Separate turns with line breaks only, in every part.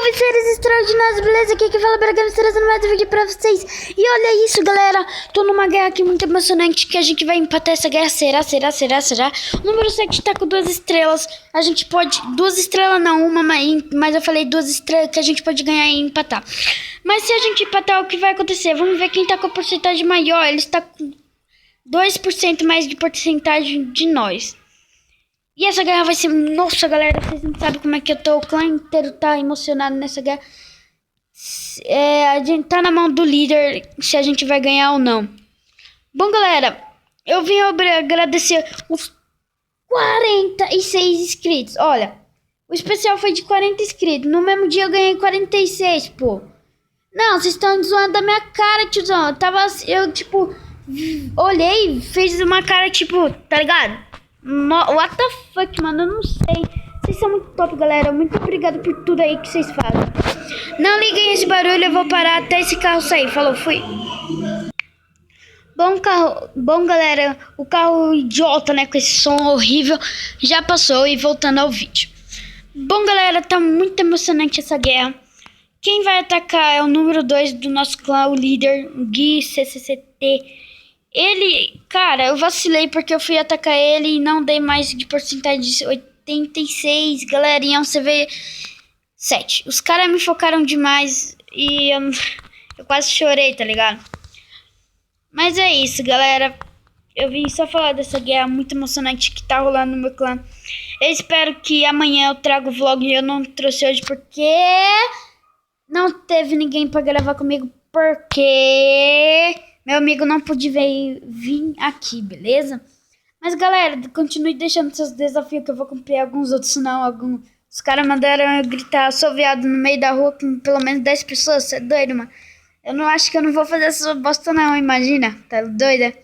Salve, seres extraordinários, beleza? Aqui que fala Braga, trazendo mais um vídeo pra vocês. E olha isso, galera. Tô numa guerra aqui muito emocionante, que a gente vai empatar essa guerra. Será? O número 7 tá com 2 estrelas. A gente pode... 2 estrelas não, uma, mas eu falei 2 estrelas que a gente pode ganhar e empatar. Mas se a gente empatar, o que vai acontecer? Vamos ver quem tá com a porcentagem maior. Ele está com 2% mais de porcentagem de nós. E essa guerra vai ser... Nossa, galera, vocês não sabem como é que eu tô. O clã inteiro tá emocionado nessa guerra. A gente tá na mão do líder se a gente vai ganhar ou não. Bom, galera, eu vim agradecer os 46 inscritos. Olha, o especial foi de 40 inscritos. No mesmo dia eu ganhei 46, pô. Não, vocês estão zoando da minha cara, tiozão. Eu, tipo, olhei, fez uma cara, tipo, tá ligado? What the fuck, mano, eu não sei. Vocês são muito top, galera. Muito obrigado por tudo aí que vocês fazem. Não liguem esse barulho, eu vou parar até esse carro sair. Falou, fui. Bom, galera, o carro idiota, né, com esse som horrível, já passou. E voltando ao vídeo. Bom, galera, tá muito emocionante essa guerra. Quem vai atacar é o número 2 do nosso clã, o líder, o Gui CCCT. Ele, cara, eu vacilei porque eu fui atacar ele e não dei mais de porcentagem de 86, galerinha, você vê 7. Os caras me focaram demais e eu quase chorei, tá ligado? Mas é isso, galera. Eu vim só falar dessa guerra muito emocionante que tá rolando no meu clã. Eu espero que amanhã eu traga o vlog e eu não trouxe hoje porque não teve ninguém pra gravar comigo porque... meu amigo não pôde vir aqui, beleza? Mas, galera, continue deixando seus desafios que eu vou cumprir alguns outros, senão os caras mandaram eu gritar assoviado no meio da rua com pelo menos 10 pessoas. Você é doido, mano? Eu não acho que eu não vou fazer essa bosta não, imagina. Tá doida?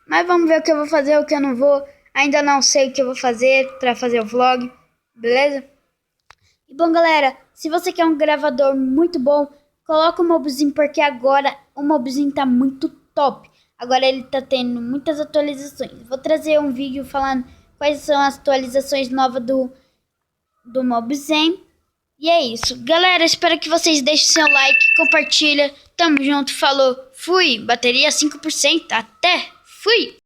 Mas vamos ver o que eu vou fazer, o que eu não vou. Ainda não sei o que eu vou fazer pra fazer o vlog, beleza? E bom, galera, se você quer um gravador muito bom, coloca o Mobzinho, porque agora o Mobzinho tá muito top. Agora ele tá tendo muitas atualizações. Vou trazer um vídeo falando quais são as atualizações novas do Mobzinho. E é isso. Galera, espero que vocês deixem seu like, compartilha. Tamo junto, falou, fui. Bateria 5%, até, fui.